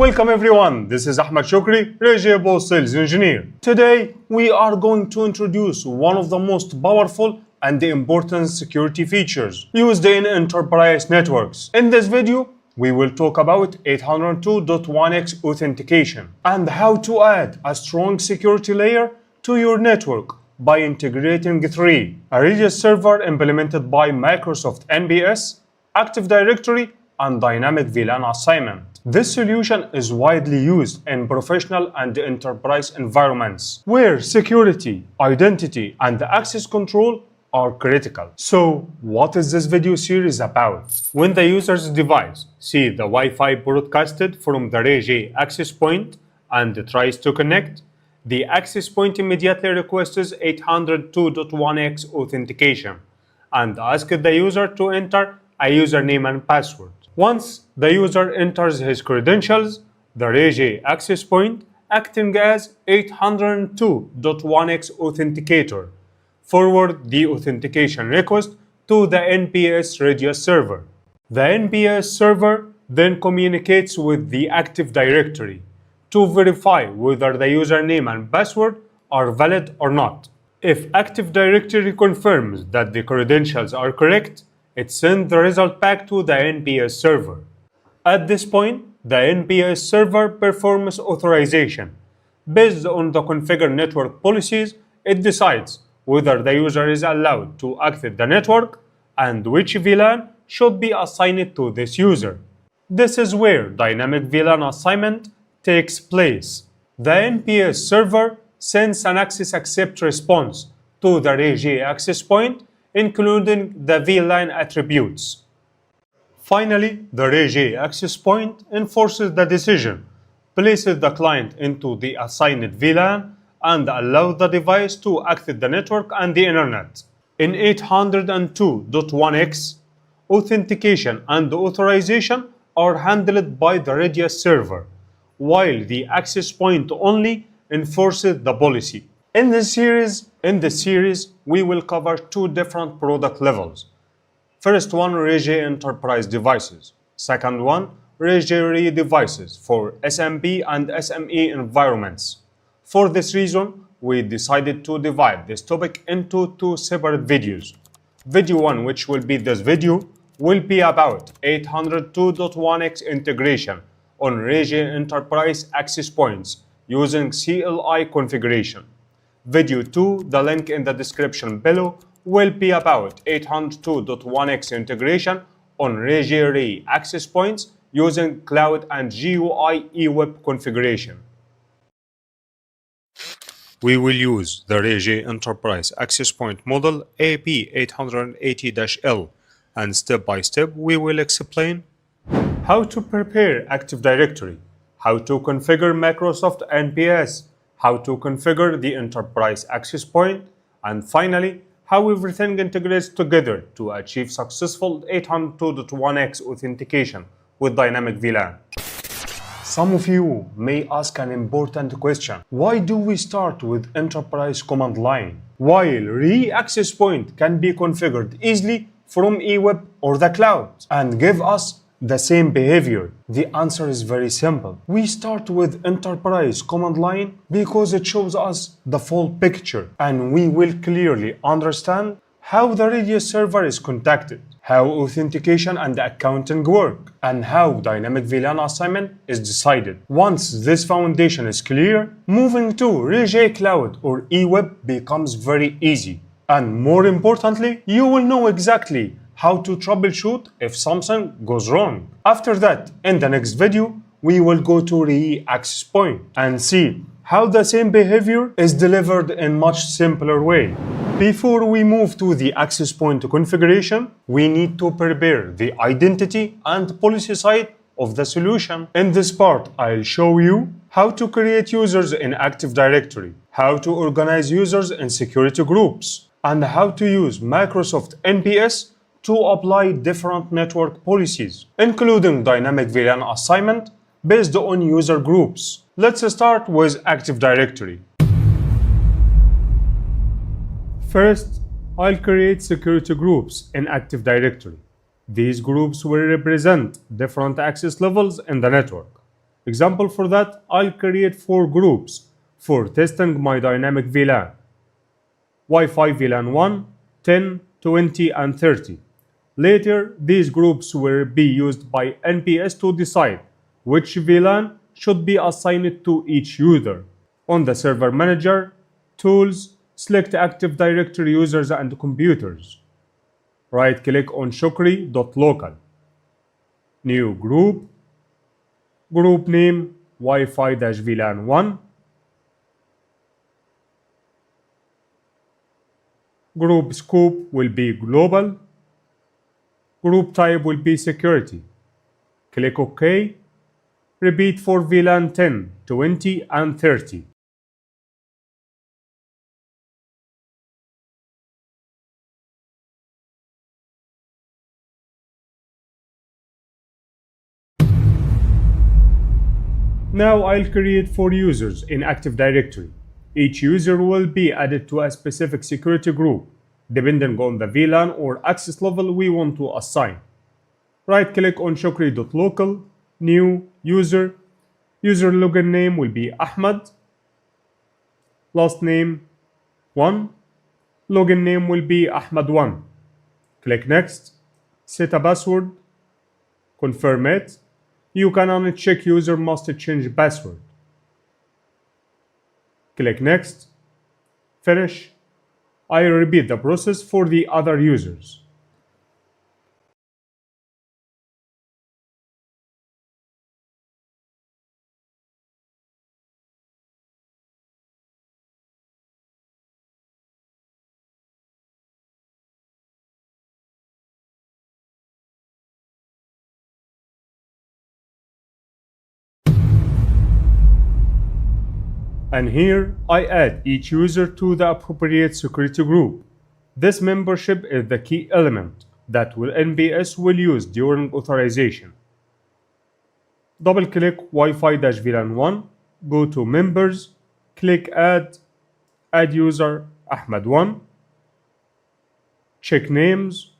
Welcome everyone, this is Ahmed Shukri, Reyee Sales Engineer. Today we are going to introduce one of the most powerful and important security features used in enterprise networks. In this video, we will talk about 802.1x authentication and how to add a strong security layer to your network by integrating three: a Reyee server implemented by Microsoft NPS, Active Directory, and Dynamic VLAN assignment. This solution is widely used in professional and enterprise environments where security, identity, and access control are critical. So, what is this video series about? When the user's device sees the Wi-Fi broadcasted from the Reyee access point and tries to connect, the access point immediately requests 802.1x authentication and asks the user to enter a username and password. Once the user enters his credentials, the Reyee access point, acting as 802.1x authenticator, forward the authentication request to the NPS Reyee server. The NPS server then communicates with the Active Directory to verify whether the username and password are valid or not. If Active Directory confirms that the credentials are correct, it sends the result back to the NPS server. At this point, the NPS server performs authorization. Based on the configured network policies, it decides whether the user is allowed to access the network and which VLAN should be assigned to this user. This is where dynamic VLAN assignment takes place. The NPS server sends an access accept response to the Reyee access point, including the VLAN attributes. Finally, the Reyee access point enforces the decision, places the client into the assigned VLAN, and allows the device to access the network and the internet. In 802.1x, authentication and authorization are handled by the Reyee server, while the access point only enforces the policy. In this series, we will cover two different product levels. First one, Reyee Enterprise devices. Second one, Reyee devices for SMB and SME environments. For this reason, we decided to divide this topic into two separate videos. Video 1, which will be this video, will be about 802.1x integration on Reyee Enterprise access points using CLI configuration. Video 2, the link in the description below, will be about 802.1x integration on Reyee access points using Cloud and GUI eWeb configuration. We will use the Reyee Enterprise Access Point model AP880-L, and step by step we will explain how to prepare Active Directory, how to configure Microsoft NPS, how to configure the Enterprise Access Point, and finally, how everything integrates together to achieve successful 802.1x authentication with Dynamic VLAN. Some of you may ask an important question. Why do we start with Enterprise command line, while Reyee access point can be configured easily from eWeb or the cloud and give us the same behavior? The answer is very simple. We start with Enterprise command line because it shows us the full picture and we will clearly understand how the Reyee server is contacted, how authentication and accounting work, and how dynamic VLAN assignment is decided. Once this foundation is clear, moving to Reyee Cloud or eWeb becomes very easy. And more importantly, you will know exactly how to troubleshoot if something goes wrong. After that, in the next video, we will go to Reyee access point and see how the same behavior is delivered in much simpler way. Before we move to the access point configuration, we need to prepare the identity and policy side of the solution. In this part, I'll show you how to create users in Active Directory, how to organize users in security groups, and how to use Microsoft NPS to apply different network policies, including dynamic VLAN assignment based on user groups. Let's start with Active Directory. First, I'll create security groups in Active Directory. These groups will represent different access levels in the network. Example for that, I'll create 4 groups for testing my dynamic VLAN. Wi-Fi VLAN 1, 10, 20, and 30. Later, these groups will be used by NPS to decide which VLAN should be assigned to each user. On the Server Manager, Tools, select Active Directory users and computers. Right-click on shukri.local. New group. Group name Wi-Fi-VLAN 1. Group scope will be global. Group type will be security. Click OK. Repeat for VLAN 10, 20, and 30. Now I'll create 4 users in Active Directory. Each user will be added to a specific security group, depending on the VLAN or access level we want to assign. Right-click on shukri.local, new user. User login name will be Ahmad. Last name 1. Login name will be Ahmad1. Click next. Set a password. Confirm it. You can uncheck user must change password. Click next. Finish. I repeat the process for the other users. And here I add each user to the appropriate security group. This membership is the key element that NPS will use during authorization. Double-click Wi-Fi-VLAN 1, go to Members, click Add User Ahmad1, check Names,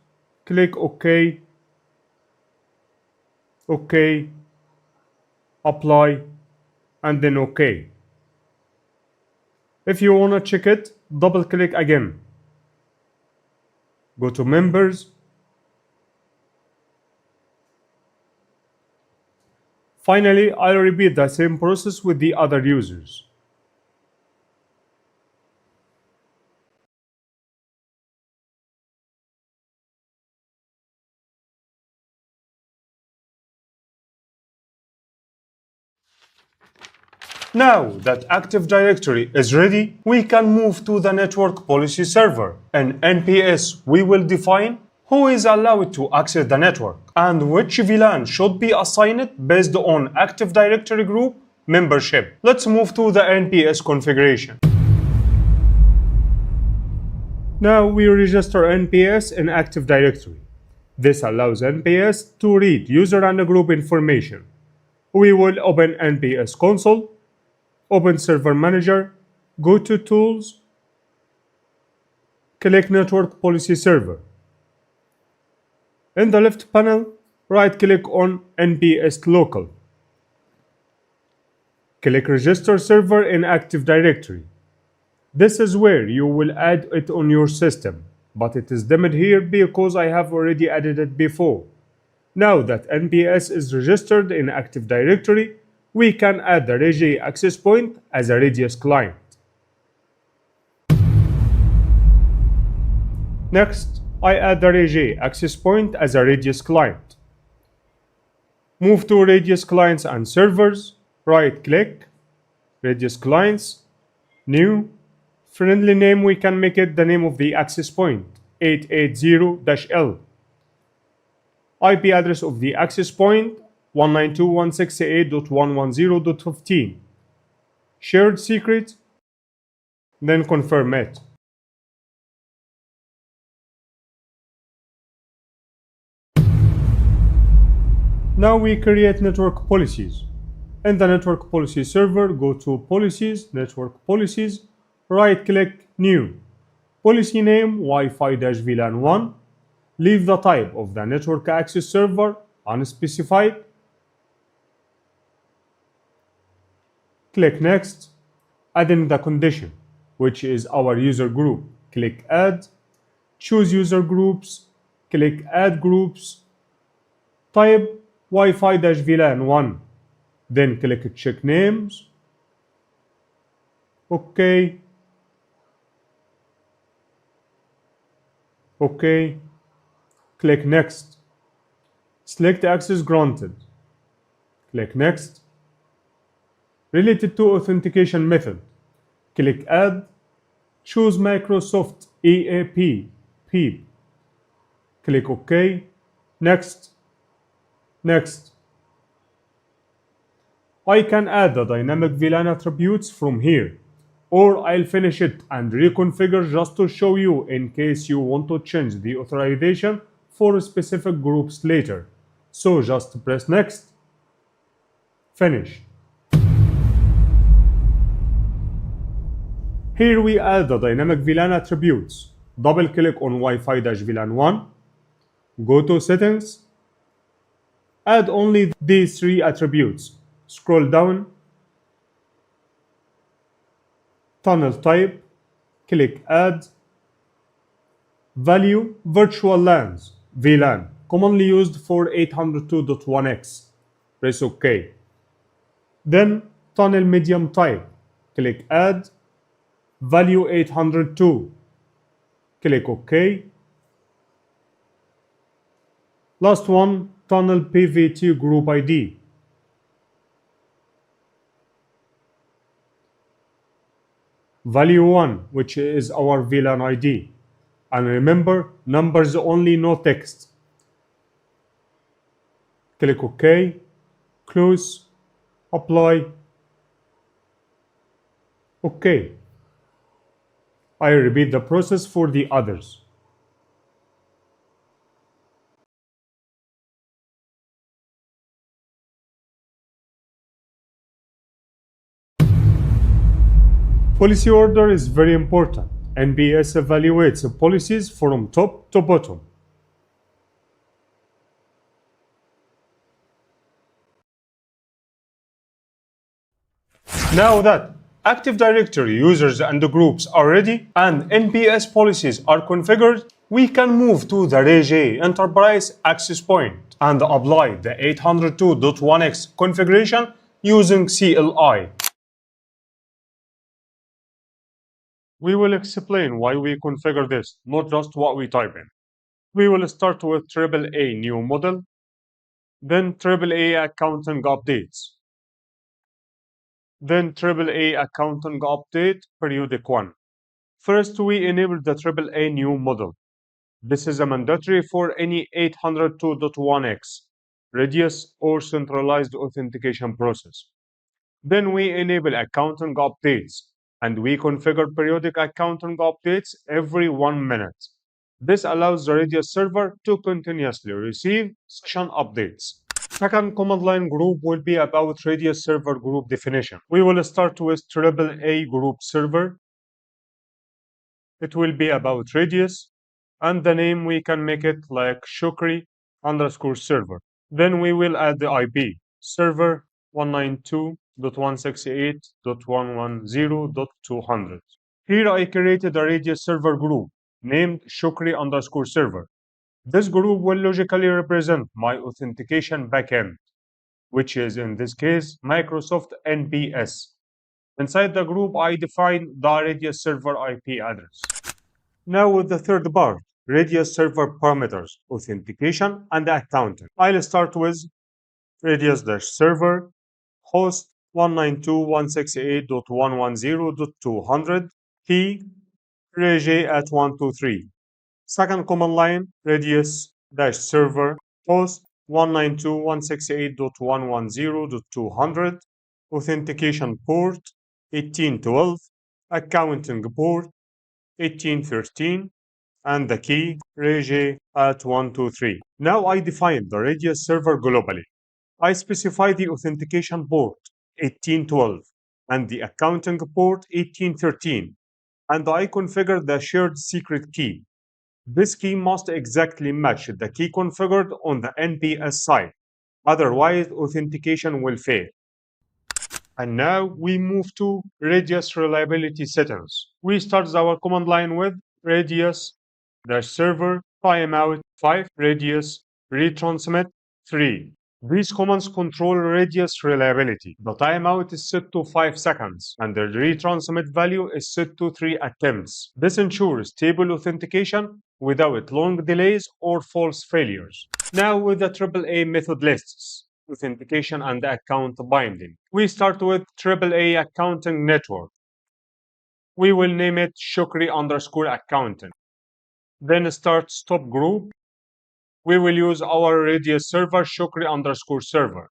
click OK, OK, Apply, and then OK. If you want to check it, double-click again. Go to Members. Finally, I'll repeat the same process with the other users. Now that Active Directory is ready, we can move to the Network Policy Server. In NPS, we will define who is allowed to access the network and which VLAN should be assigned based on Active Directory group membership. Let's move to the NPS configuration. Now we register NPS in Active Directory. This allows NPS to read user and group information. We will open NPS console, open Server Manager, go to Tools, click Network Policy Server. In the left panel, right-click on NPS Local. Click Register Server in Active Directory. This is where you will add it on your system, but it is dimmed here because I have already added it before. Now that NPS is registered in Active Directory, we can add the Reyee access point as a radius client. Next, I add the Reyee access point as a radius client. Move to Radius Clients and Servers, right-click, Radius Clients, New, friendly name we can make it the name of the access point, 880-L. IP address of the access point, 192.168.110.15. Shared secret, then confirm it. Now we create network policies. In the Network Policy Server, go to Policies, Network Policies, right-click New. Policy name Wi-Fi-VLAN 1. Leave the type of the network access server unspecified. Click Next, adding the condition, which is our user group. Click Add, choose User Groups, click Add Groups, type Wi-Fi-VLAN 1, then click Check Names, OK, OK, click Next, select Access Granted, click Next, related to authentication method, click Add, choose Microsoft EAP, PEEP, click OK, Next, Next. I can add the dynamic VLAN attributes from here, or I'll finish it and reconfigure just to show you in case you want to change the authorization for specific groups later. So just press Next, Finish. Here we add the dynamic VLAN attributes. Double click on Wi-Fi-VLAN 1, go to Settings, add only these three attributes. Scroll down, tunnel type, click Add, value virtual LANs, VLAN, commonly used for 802.1x. Press OK. Then tunnel medium type, click Add, value 802. Click OK. Last one, tunnel PVT group ID. Value 1, which is our VLAN ID. And remember, numbers only, no text. Click OK, close, apply, OK. I repeat the process for the others. Policy order is very important. NPS evaluates policies from top to bottom. Now that Active Directory users and groups are ready and NPS policies are configured, we can move to the Reyee Enterprise Access Point and apply the 802.1x configuration using CLI. We will explain why we configure this, not just what we type in. We will start with AAA new model, then AAA accounting updates, then AAA accounting update periodic 1. First, we enable the AAA new model. This is a mandatory for any 802.1x radius or centralized authentication process. Then we enable accounting updates, and we configure periodic accounting updates every 1 minute. This allows the Radius server to continuously receive session updates. Second command line group will be about Radius server group definition. We will start with AAA group server. It will be about Radius, and the name we can make it like Shukri_server. Then we will add the IP, server 192.168.110.200. Here I created a Radius server group named Shukri_server. This group will logically represent my authentication backend, which is in this case Microsoft NPS. Inside the group, I define the Radius server IP address. Now with the third part, Radius server parameters, authentication, and accounting. I'll start with Radius-server host 192.168.110.200 key Reyee at 123. Second command line, Radius-server host 192.168.110.200 authentication port 1812, accounting port 1813, and the key Reyee at 123. Now I define the Radius server globally. I specify the authentication port 1812 and the accounting port 1813, and I configure the shared secret key. This key must exactly match the key configured on the NPS side, otherwise authentication will fail. And now we move to radius reliability settings. We start our command line with radius dash server timeout 5 radius retransmit 3. These commands control radius reliability. The timeout is set to 5 seconds and the retransmit value is set to 3 attempts. This ensures stable authentication without long delays or false failures. Now with the AAA method lists, authentication and account binding. We start with AAA accounting network. We will name it Shukri_accounting. Then start stop group. We will use our radius server Shukri_server.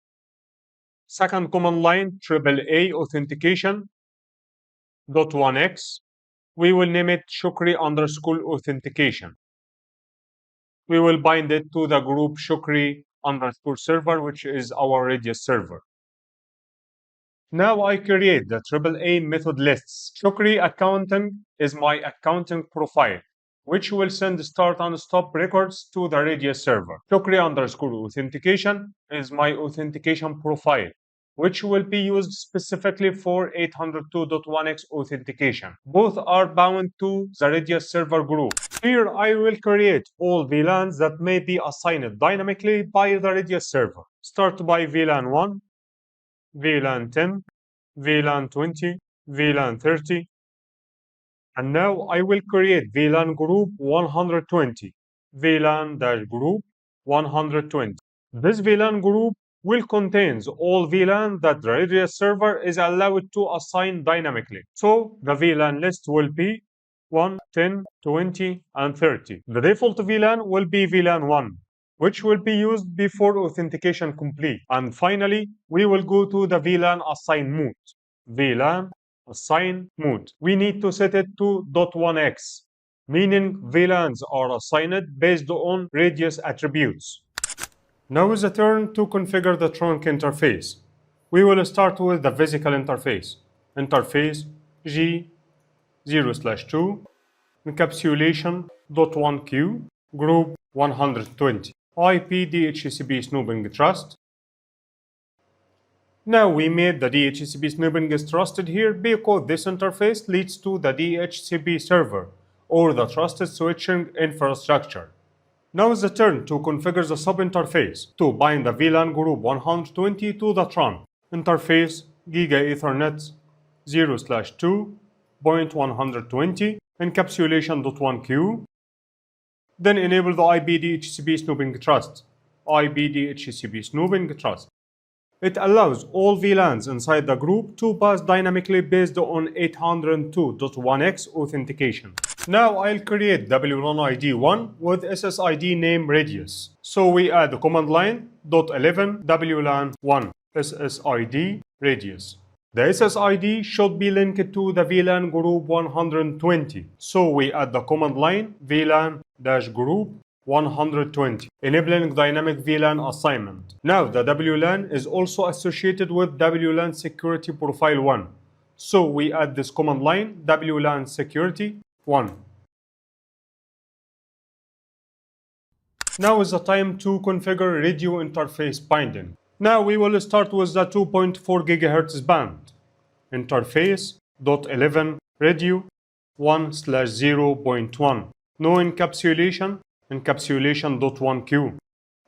Second command line AAA authentication .1x. We will name it Shukri_authentication. We will bind it to the group Shukri_server, which is our radius server. Now I create the AAA method lists. Shukri accounting is my accounting profile, which will send start and stop records to the radius server. Shukri_authentication is my authentication profile, which will be used specifically for 802.1x authentication. Both are bound to the radius server group. Here I will create all VLANs that may be assigned dynamically by the radius server. Start by VLAN 1, VLAN 10, VLAN 20, VLAN 30, and now I will create VLAN group 120, VLAN-group 120. This VLAN group will contain all VLAN that the radius server is allowed to assign dynamically. So the VLAN list will be 1, 10, 20, and 30. The default VLAN will be VLAN 1, which will be used before authentication complete. And finally, we will go to the VLAN assign mode. VLAN assign mode. We need to set it to .1x, meaning VLANs are assigned based on radius attributes. Now is the turn to configure the trunk interface. We will start with the physical interface. Interface G0/2 encapsulation .1q group 120 IP DHCP snooping trust. Now we made the DHCP snooping is trusted here because this interface leads to the DHCP server or the trusted switching infrastructure. Now is the turn to configure the sub-interface to bind the VLAN group 120 to the trunk. Interface Giga Ethernet 0/2.120 encapsulation.1q. Then enable the IPDHCP snooping trust. IPDHCP snooping trust. It allows all VLANs inside the group to pass dynamically based on 802.1x authentication. Now I'll create W1 ID1 with SSID name radius. So we add the command line .11 WLAN1 SSID radius. The SSID should be linked to the VLAN group 120. So we add the command line VLAN-group 120, enabling dynamic VLAN assignment. Now the WLAN is also associated with WLAN security profile 1. So we add this command line WLAN security 1. Now is the time to configure radio interface binding. Now we will start with the 2.4 GHz band. Interface .11 radio 1/0.1. No encapsulation. Encapsulation.1q.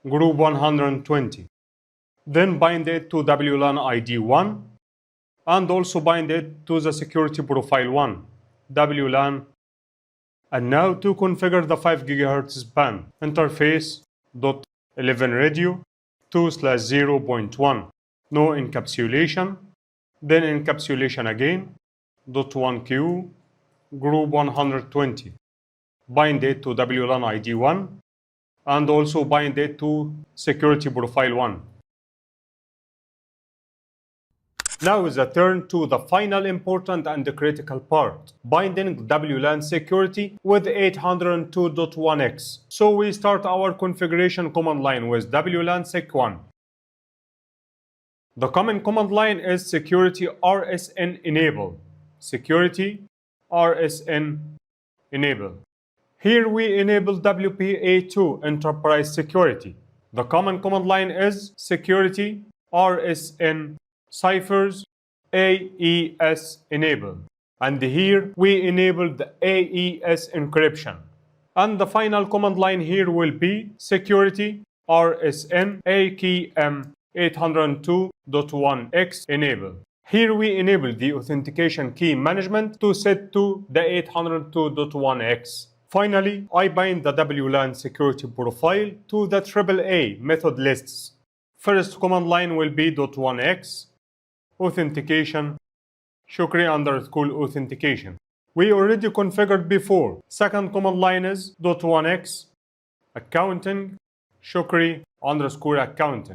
Group 120. Then bind it to WLAN ID 1 and also bind it to the security profile 1. WLAN. And now to configure the 5 GHz band. Interface .11 radio 2/0.1. No encapsulation. Then encapsulation again. .1q. Group 120. Bind it to WLAN ID 1 and also bind it to security profile 1. Now is the turn to the final important and critical part, binding WLAN security with 802.1x. So we start our configuration command line with WLAN sec1. The common command line is security RSN enable. Security RSN enable. Here we enable WPA2 enterprise security. The common command line is security RSN ciphers AES enable. And here we enable the AES encryption. And the final command line here will be security rsn AKM 802.1x enable. Here we enable the authentication key management to set to the 802.1x. Finally, I bind the WLAN security profile to the AAA method lists. First command line will be .1x authentication shukri underscore authentication. We already configured before. Second command line is .1x accounting shukri underscore accounting.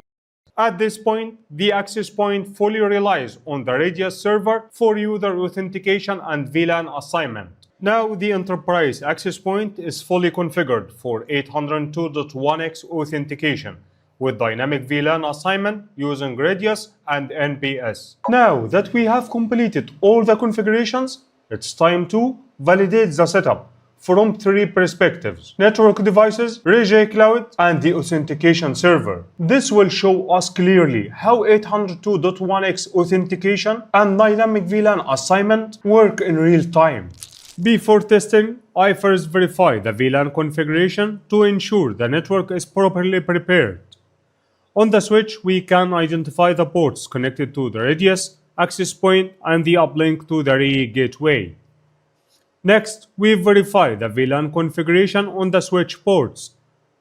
At this point, the access point fully relies on the Reyee server for user authentication and VLAN assignment. Now the enterprise access point is fully configured for 802.1x authentication with dynamic VLAN assignment using Reyee and NPS. Now that we have completed all the configurations, it's time to validate the setup from three perspectives: network devices, Reyee cloud, and the authentication server. This will show us clearly how 802.1x authentication and dynamic VLAN assignment work in real time. Before testing, I first verify the VLAN configuration to ensure the network is properly prepared. On the switch, we can identify the ports connected to the Reyee access point and the uplink to the Reyee gateway. Next, we verify the VLAN configuration on the switch ports.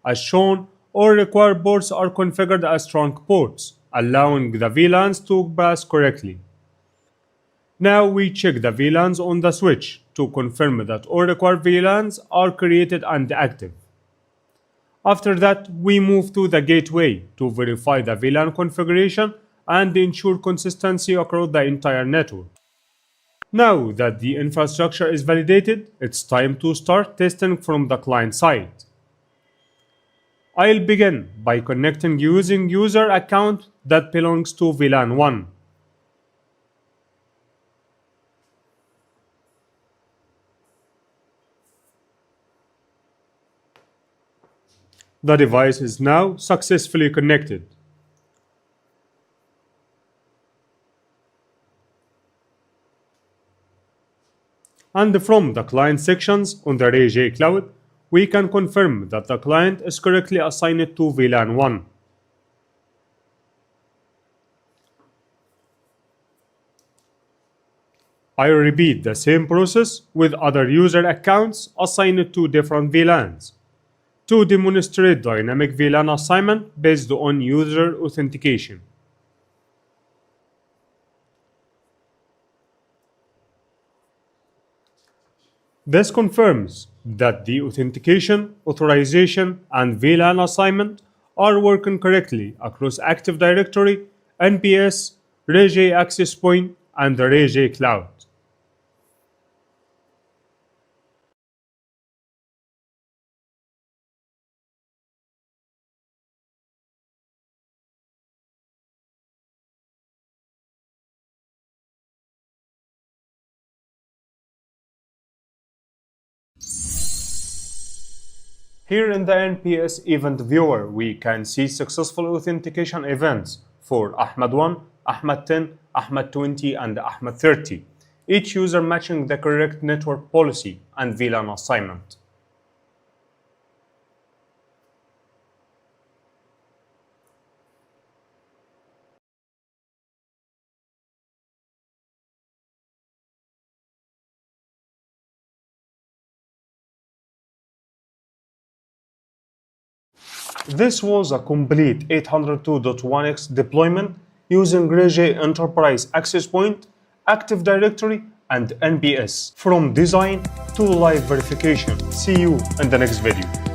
As shown, all required ports are configured as trunk ports, allowing the VLANs to pass correctly. Now we check the VLANs on the switch to confirm that all required VLANs are created and active. After that, we move to the gateway to verify the VLAN configuration and ensure consistency across the entire network. Now that the infrastructure is validated, it's time to start testing from the client side. I'll begin by connecting using user account that belongs to VLAN 1. The device is now successfully connected. And from the client sections on the Reyee cloud, we can confirm that the client is correctly assigned to VLAN 1. I repeat the same process with other user accounts assigned to different VLANs to demonstrate dynamic VLAN assignment based on user authentication. This confirms that the authentication, authorization, and VLAN assignment are working correctly across Active Directory, NPS, Reyee Access Point, and the Reyee Cloud. Here in the NPS event viewer, we can see successful authentication events for Ahmed 1, Ahmed 10, Ahmed 20, and Ahmed 30, each user matching the correct network policy and VLAN assignment. This was a complete 802.1x deployment using Reyee Enterprise Access Point, Active Directory, and NPS. From design to live verification. See you in the next video.